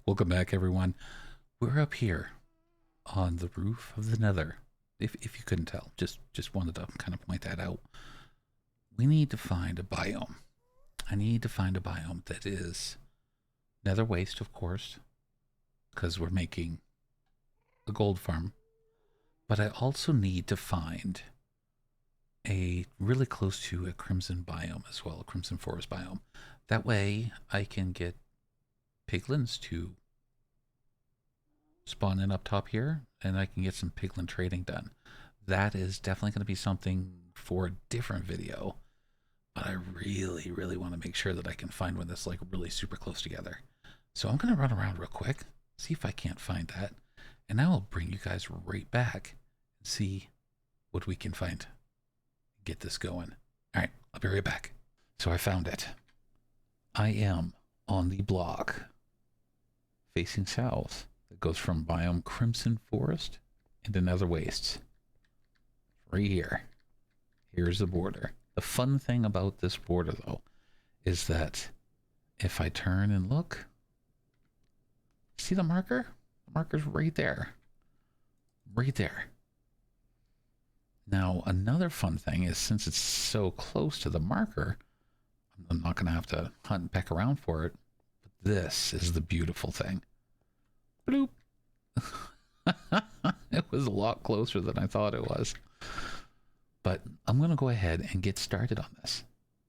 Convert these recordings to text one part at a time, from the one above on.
Welcome back, everyone. We're up here on the roof of the Nether. If you couldn't tell, just wanted to kind of point that out. We need to find a biome. I need to find a biome that is Nether waste, of course, because we're making a gold farm. But I also need to find a really close to a crimson biome as well, a crimson forest biome. That way I can get piglins to spawn in up top here, and I can get some piglin trading done. That is definitely going to be something for a different video, but I really want to make sure that I can find one that's like really super close together. So I'm going to run around real quick, see if I can't find that, and I will bring you guys right back and see what we can find. Get this going. All right, I'll be right back. So I found it. I am on the block facing south. It goes from biome Crimson Forest into Nether Wastes. Right here. Here's the border. The fun thing about this border, though, is that if I turn and look, see the marker? The marker's right there. Right there. Now, another fun thing is, since it's so close to the marker, I'm not going to have to hunt and peck around for it. But this is the beautiful thing. Bloop. It was a lot closer than I thought it was. But I'm going to go ahead and get started on this.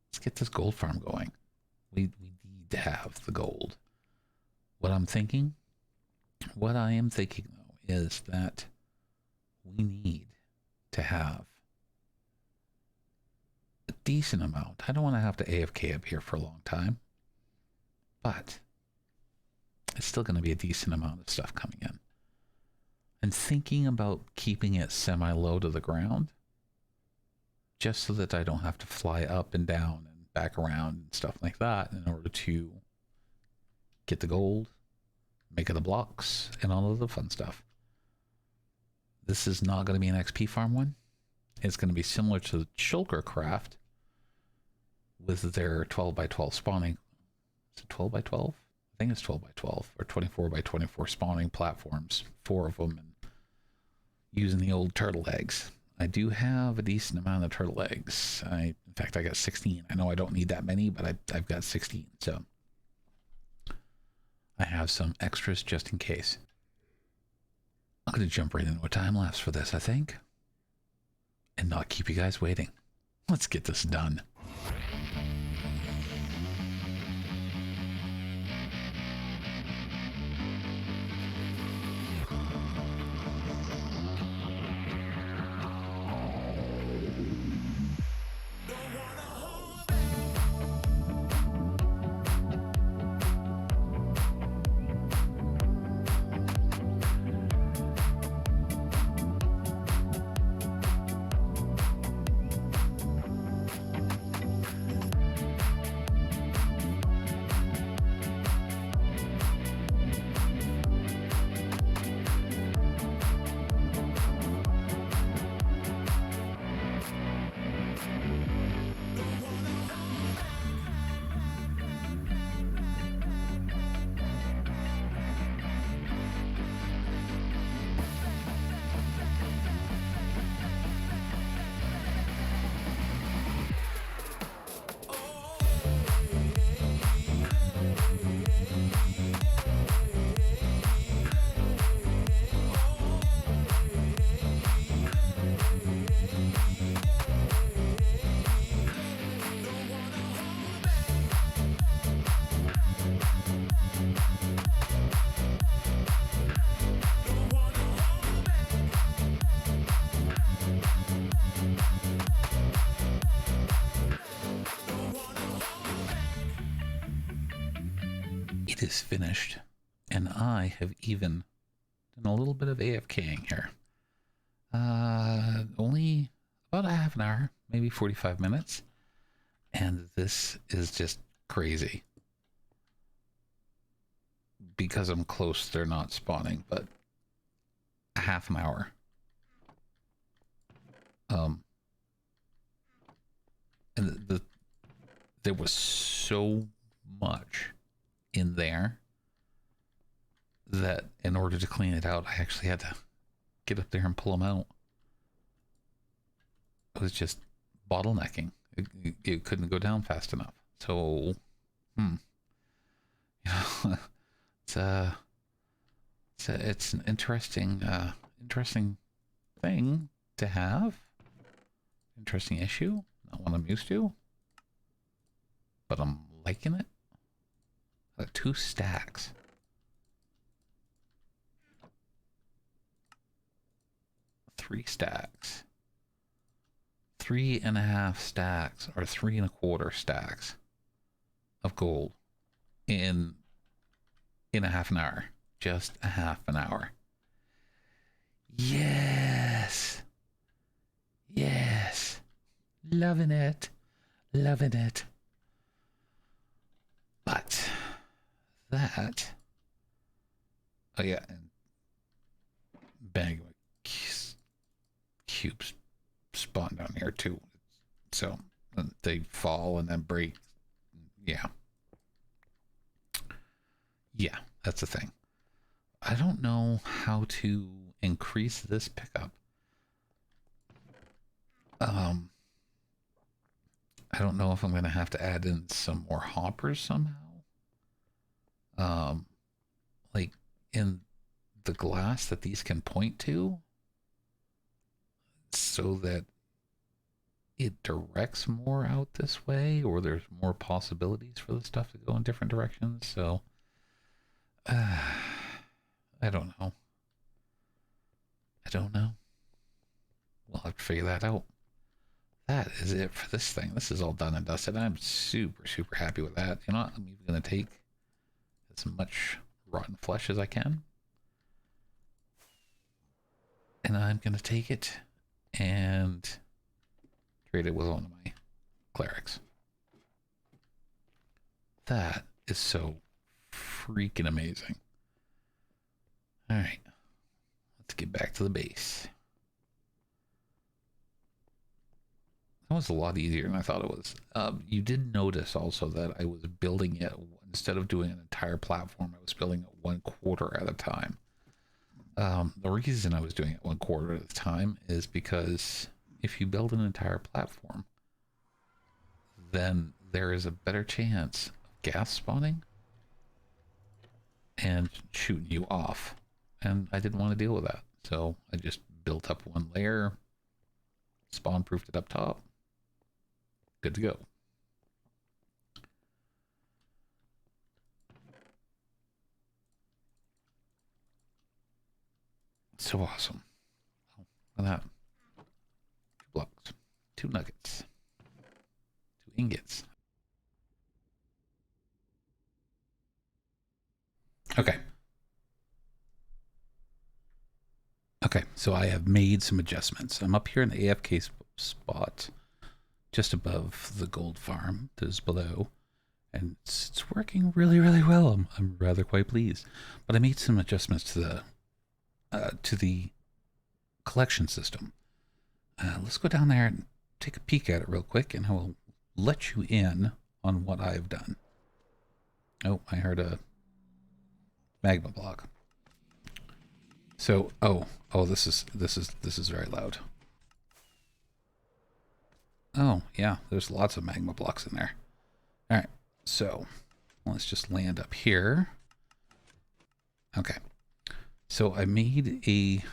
Let's get this gold farm going. We need to have the gold. What I am thinking, though, is that we need to have a decent amount. I don't want to have to AFK up here for a long time, but it's still going to be a decent amount of stuff coming in. I'm thinking about keeping it semi-low to the ground, just so that I don't have to fly up and down and back around and stuff like that in order to get the gold, make it the blocks, and all of the fun stuff. This is not going to be an XP farm one. It's going to be similar to Randomcraft with their 12 by 12 spawning. Is it 12 by 12? I think it's 12 by 12 or 24 by 24 spawning platforms, 4 of them, and using the old turtle eggs. I do have a decent amount of turtle eggs. In fact, I got 16. I know I don't need that many, but I've got 16. So I have some extras just in case. I'm going to jump right into a time lapse for this, I think, and not keep you guys waiting. Let's get this done. It is finished, and I have even done a little bit of AFKing here. Only about a half an hour, maybe 45 minutes, and this is just crazy. because I'm close, they're not spawning, but a half an hour. And there was so much in there that in order to clean it out, I actually had to get up there and pull them out. It was just bottlenecking. It couldn't go down fast enough. So, you know, it's an interesting thing to have. Interesting issue. Not one I'm used to, but I'm liking it. 2 stacks. 3 stacks. 3.5 stacks, or 3.25 stacks of gold in a half an hour. Just a half an hour. Yes. Yes. Loving it. Loving it. But that, oh yeah, and bang, cubes spawn down here too. So they fall and then break. Yeah. Yeah, that's the thing. I don't know how to increase this pickup. I don't know if I'm going to have to add in some more hoppers somehow. Like in the glass that these can point to, so that it directs more out this way, or there's more possibilities for the stuff to go in different directions. So, I don't know. I don't know. We'll have to figure that out. That is it for this thing. This is all done and dusted. I'm super, super happy with that. You know what? I'm even going to take as much rotten flesh as I can. And I'm going to take it and trade it with one of my clerics. That is so freaking amazing. All right. Let's get back to the base. That was a lot easier than I thought it was. You did notice also that I was building it, instead of doing an entire platform, I was building it 1/4 at a time. The reason I was doing it 1/4 at a time is because if you build an entire platform, then there is a better chance of gas spawning and shooting you off. And I didn't want to deal with that. So I just built up one layer, spawn proofed it up top. Good to go. So awesome. Oh, look at that. 2 blocks, 2 nuggets, 2 ingots. Okay. Okay, so I have made some adjustments. I'm up here in the AFK spot, just above the gold farm that is below, and it's working really, really well. I'm rather quite pleased. But I made some adjustments to the collection system. Let's go down there and take a peek at it real quick, and I will let you in on what I've done. Oh, I heard a magma block. So, oh, this is very loud. Oh, yeah, there's lots of magma blocks in there. All right, so let's just land up here. Okay, so I made a,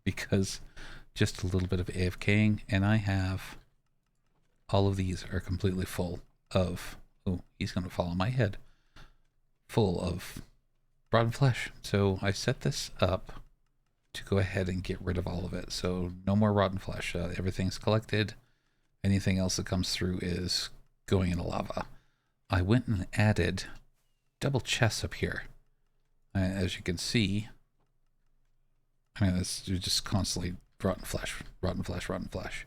because just a little bit of AFKing, and I have, all of these are completely full of, oh, he's going to fall on my head, full of rotten flesh. So I set this up to go ahead and get rid of all of it. So no more rotten flesh. Everything's collected. Anything else that comes through is going into lava. I went and added double chests up here. As you can see, I mean, it's just constantly rotten flesh, rotten flesh, rotten flesh.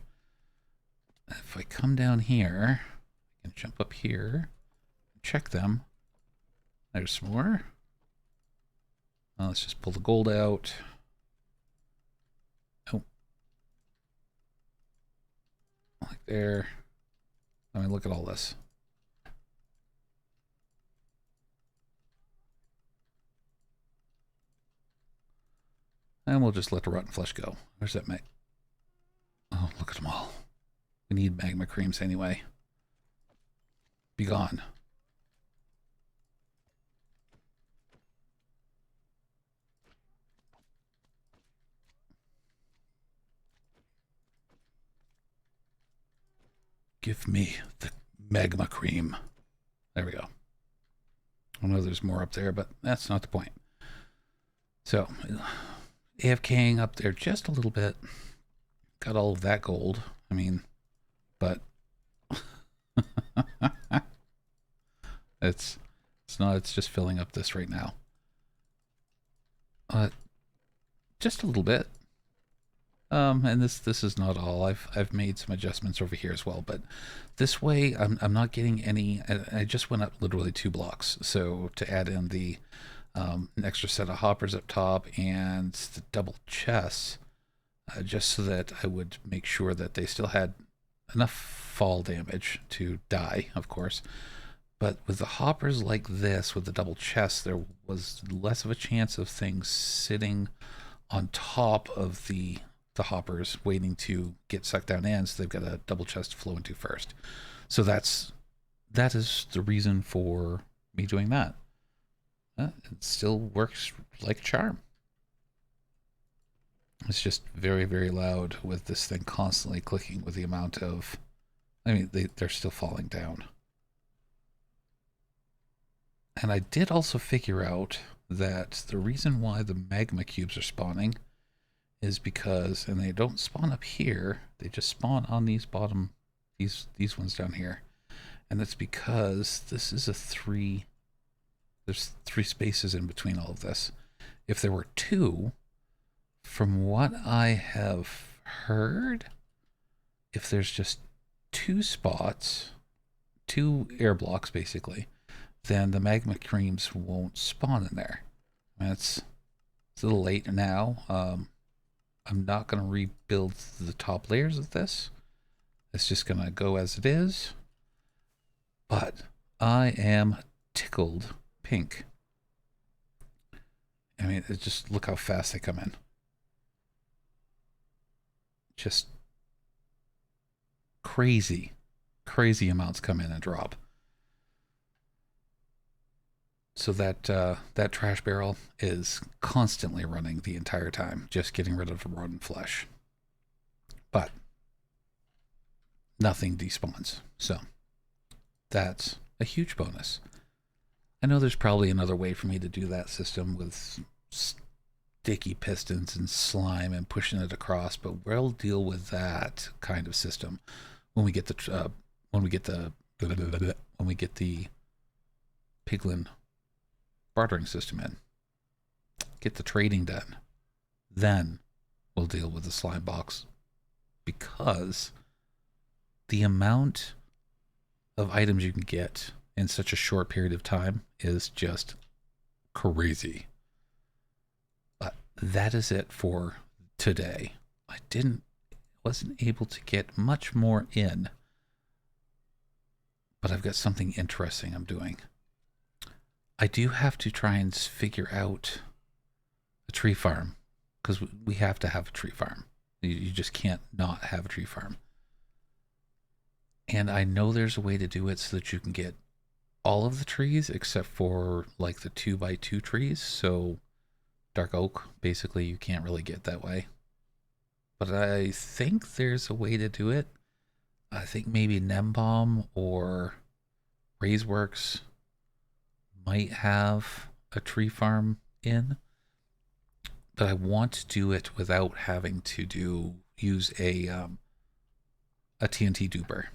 If I come down here, I can jump up here, check them. There's some more. Let's just pull the gold out. Oh. Like there. I mean, look at all this. And we'll just let the rotten flesh go. Where's that mag? Oh, look at them all. We need magma creams anyway. Be gone. Give me the magma cream. There we go. I know there's more up there, but that's not the point. So, AFKing up there just a little bit. Got all of that gold. I mean, but it's not. It's just filling up this right now. Just a little bit. And this is not all. I've made some adjustments over here as well, but this way I'm not getting any. I just went up literally 2 blocks, so to add in the an extra set of hoppers up top and the double chests, just so that I would make sure that they still had enough fall damage to die, of course. But with the hoppers like this, with the double chests, there was less of a chance of things sitting on top of the hoppers waiting to get sucked down in, so they've got a double chest to flow into first. So that is the reason for me doing that. It still works like a charm. It's just very, very loud with this thing constantly clicking with the amount of... I mean, they're still falling down. And I did also figure out that the reason why the magma cubes are spawning is because, and they don't spawn up here, they just spawn on these bottom, these ones down here. And that's because this is there's 3 spaces in between all of this. If there were 2, from what I have heard, if there's just 2 spots, 2 air blocks basically, then the magma creams won't spawn in there. I mean, it's a little late now. I'm not going to rebuild the top layers of this. It's just going to go as it is. But I am tickled pink. I mean, just look how fast they come in. Just crazy amounts come in and drop. So that trash barrel is constantly running the entire time, just getting rid of the rotten flesh. But nothing despawns. So that's a huge bonus. I know there's probably another way for me to do that system with sticky pistons and slime and pushing it across, but we'll deal with that kind of system when we get the piglin bartering system in. Get the trading done. Then we'll deal with the slime box, because the amount of items you can get in such a short period of time is just crazy. But that is it for today. I wasn't able to get much more in, but I've got something interesting I'm doing. I do have to try and figure out a tree farm, because we have to have a tree farm. You just can't not have a tree farm. And I know there's a way to do it so that you can get all of the trees except for like the 2x2 trees. So dark oak, basically, you can't really get that way. But I think there's a way to do it. I think maybe Nembomb or Raiseworks might have a tree farm in, but I want to do it without having to use a TNT duper.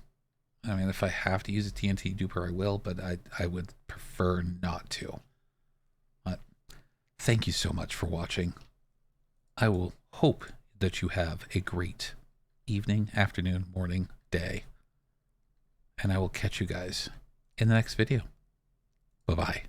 I mean, if I have to use a TNT duper, I will, but I would prefer not to. But thank you so much for watching. I will hope that you have a great evening, afternoon, morning, day, and I will catch you guys in the next video. Bye-bye.